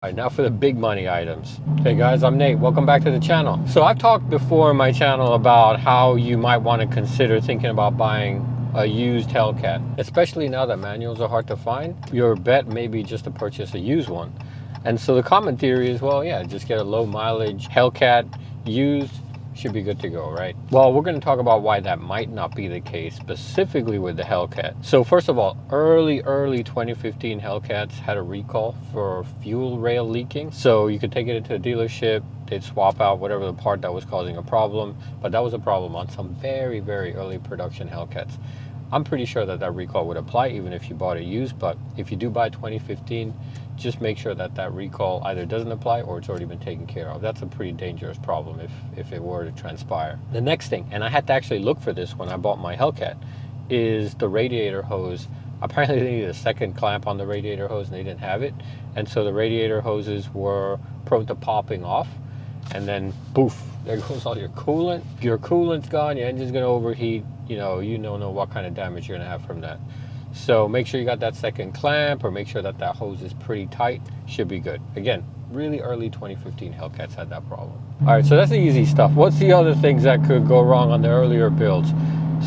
All right, now for the big money items. Hey guys, I'm Nate. Welcome back to the channel. So I've talked before in my channel about how you might want to consider thinking about buying a used Hellcat, especially now that manuals are hard to find. Your bet may be just to purchase a used one. And so the common theory is, well, yeah, just get a low mileage Hellcat used, should be good to go, right? Well, we're going to talk about why that might not be the case, specifically with the Hellcat. So first of all, early 2015 Hellcats had a recall for fuel rail leaking. So you could take it into a dealership, they'd swap out whatever the part that was causing a problem, but that was a problem on some very early production Hellcats. I'm pretty sure that that recall would apply even if you bought it used, but if you do buy 2015, just make sure that that recall either doesn't apply or it's already been taken care of. That's a pretty dangerous problem if it were to transpire. The next thing, and I had to actually look for this when I bought my Hellcat, is the radiator hose. Apparently they needed a second clamp on the radiator hose and they didn't have it. And so the radiator hoses were prone to popping off, and then poof, there goes all your coolant. Your coolant's gone, your engine's gonna overheat. You don't know what kind of damage you're gonna have from that. So make sure you got that second clamp, or make sure that that hose is pretty tight. Should be good. Again, really early 2015 Hellcats had that problem. All right, so that's the easy stuff. What's the other things that could go wrong on the earlier builds?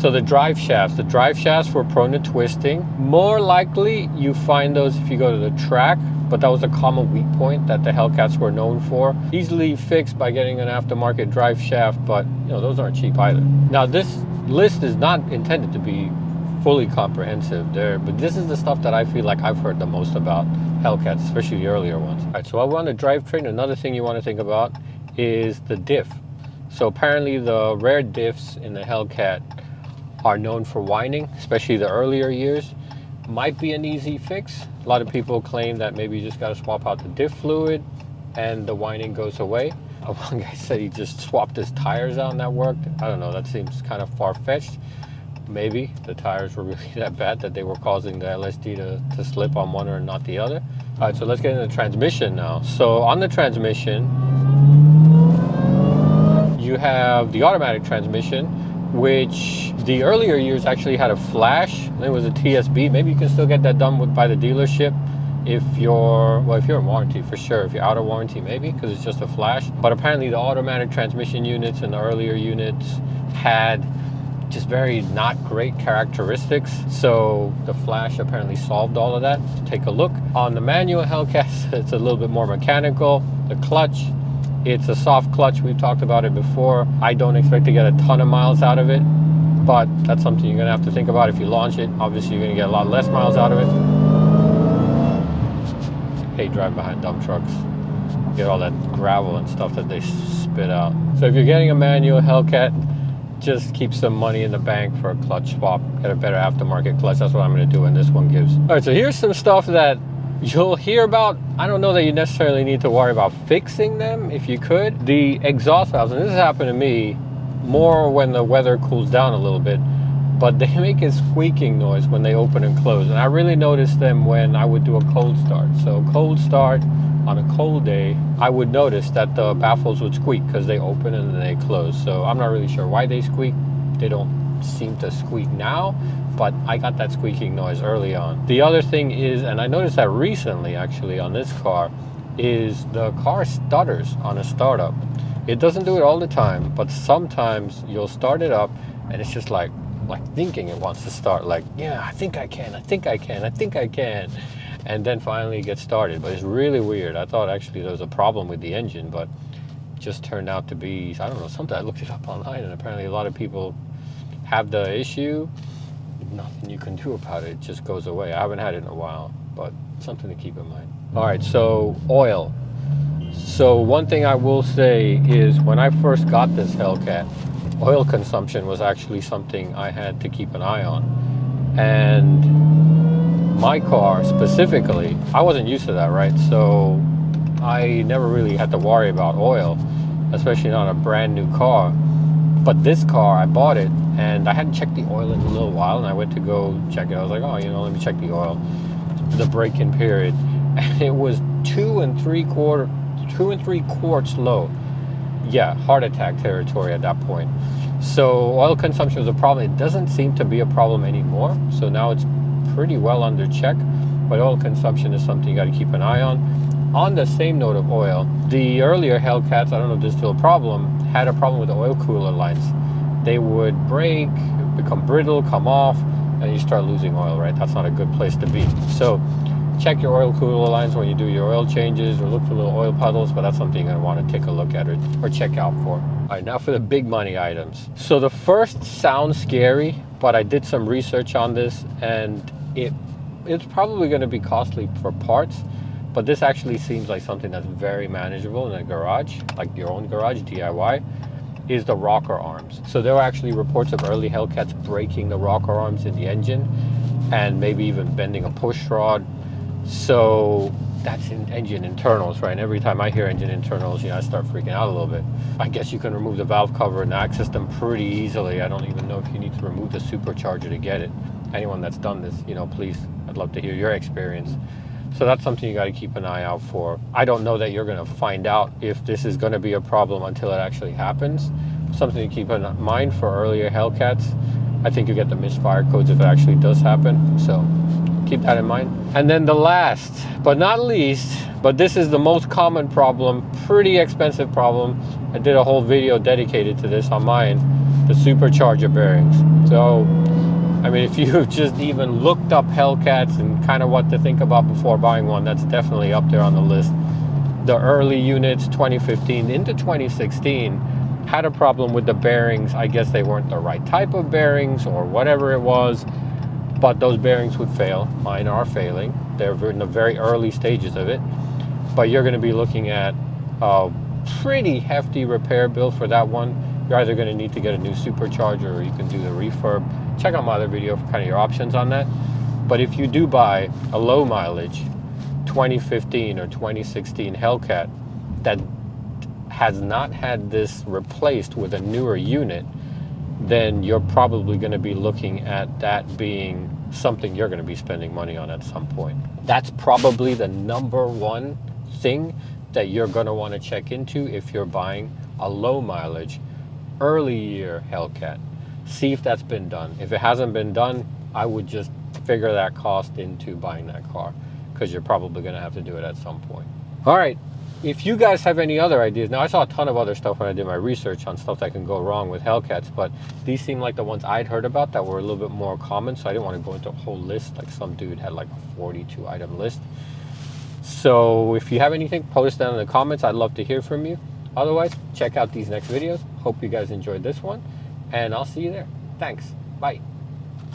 So the drive shafts. The drive shafts were prone to twisting. More likely you find those if you go to the track, but that was a common weak point that the Hellcats were known for. Easily fixed by getting an aftermarket drive shaft, but those aren't cheap either. Now this list is not intended to be fully comprehensive there, but this is the stuff that I feel like I've heard the most about Hellcats, especially the earlier ones. All right, so on the drivetrain, another thing you want to think about is the diff. So apparently the rear diffs in the Hellcat are known for whining, especially the earlier years. Might be an easy fix. A lot of people claim that maybe you just got to swap out the diff fluid and the whining goes away. One guy said he just swapped his tires out and that worked. I don't know, that seems kind of far-fetched. Maybe the tires were really that bad that they were causing the LSD to slip on one or not the other. All right, so let's get into the transmission now. So on the transmission, you have the automatic transmission, which the earlier years actually had a flash. It was a TSB. Maybe you can still get that done by the dealership if you're in warranty, for sure. If you're out of warranty, maybe, because it's just a flash. But apparently the automatic transmission units and the earlier units had just very not great characteristics. So the flash apparently solved all of that. Take a look. On the manual Hellcats, it's a little bit more mechanical. The clutch, it's a soft clutch. We've talked about it before. I don't expect to get a ton of miles out of it, but that's something you're gonna have to think about if you launch it. Obviously, you're gonna get a lot less miles out of it. Hate driving behind dump trucks. Get all that gravel and stuff that they spit out. So if you're getting a manual Hellcat, just keep some money in the bank for a clutch swap. Get a better aftermarket clutch. That's what I'm gonna do, and this one gives. All right, so here's some stuff that you'll hear about. I don't know that you necessarily need to worry about fixing them if you could. The exhaust valves, and this has happened to me more when the weather cools down a little bit, but they make a squeaking noise when they open and close. And I really noticed them when I would do a cold start. So cold start on a cold day, I would notice that the baffles would squeak because they open and then they close. So I'm not really sure why they squeak. They don't seem to squeak now, but I got that squeaking noise early on. The other thing is, and I noticed that recently actually on this car, is the car stutters on a startup. It doesn't do it all the time, but sometimes you'll start it up and it's just like thinking it wants to start, like, yeah, I think I can. And then finally it gets started, but it's really weird. I thought actually there was a problem with the engine, but it just turned out to be, I don't know, something. I looked it up online and apparently a lot of people have the issue. Nothing you can do about it, it just goes away. I haven't had it in a while, but something to keep in mind. All right, so oil. So one thing I will say is when I first got this Hellcat, oil consumption was actually something I had to keep an eye on. And my car specifically, I wasn't used to that, right? So I never really had to worry about oil, especially not a brand new car. But this car, I bought it and I hadn't checked the oil in a little while, and I went to go check it. I was like, oh, let me check the oil, the break-in period. And it was 2 3/4 quarts low. Yeah, heart attack territory at that point. So oil consumption was a problem. It doesn't seem to be a problem anymore. So now it's pretty well under check, but oil consumption is something you got to keep an eye on. on the same note of oil, the earlier Hellcats, I don't know if this is still a problem, had a problem with the oil cooler lines. They would break, become brittle, come off, and you start losing oil, right? That's not a good place to be. So check your oil cooler lines when you do your oil changes, or look for little oil puddles, but that's something you're gonna wanna take a look at or check out for. All right, now for the big money items. So the first sounds scary, but I did some research on this, and it's probably gonna be costly for parts, but this actually seems like something that's very manageable in a garage, like your own garage, DIY, is the rocker arms. So there were actually reports of early Hellcats breaking the rocker arms in the engine, and maybe even bending a push rod. So that's in engine internals, right? And every time I hear engine internals, I start freaking out a little bit. I guess you can remove the valve cover and access them pretty easily. I don't even know if you need to remove the supercharger to get it. Anyone that's done this, please, I'd love to hear your experience. So that's something you got to keep an eye out for. I don't know that you're going to find out if this is going to be a problem until it actually happens. Something to keep in mind for earlier Hellcats. I think you get the misfire codes if it actually does happen. So keep that in mind. And then the last but not least, but this is the most common problem, pretty expensive problem. I did a whole video dedicated to this on mine, the supercharger bearings. So I mean, if you've just even looked up Hellcats and kind of what to think about before buying one, that's definitely up there on the list. The early units, 2015 into 2016, had a problem with the bearings. I guess they weren't the right type of bearings or whatever it was, but those bearings would fail. Mine are failing. They're in the very early stages of it. But you're going to be looking at a pretty hefty repair bill for that one. You're either going to need to get a new supercharger, or you can do the refurb. Check out my other video for kind of your options on that. But if you do buy a low mileage 2015 or 2016 Hellcat that has not had this replaced with a newer unit, then you're probably going to be looking at that being something you're going to be spending money on at some point. That's probably the #1 thing that you're going to want to check into if you're buying a low mileage early year Hellcat. See if that's been done. If it hasn't been done, I would just figure that cost into buying that car, because you're probably going to have to do it at some point. All right, if you guys have any other ideas, now I saw a ton of other stuff when I did my research on stuff that can go wrong with Hellcats, but these seem like the ones I'd heard about that were a little bit more common, so I didn't want to go into a whole list. Like some dude had like a 42 item list. So if you have anything, post down in the comments. I'd love to hear from you. Otherwise, check out these next videos. Hope you guys enjoyed this one, and I'll see you there. Thanks. Bye.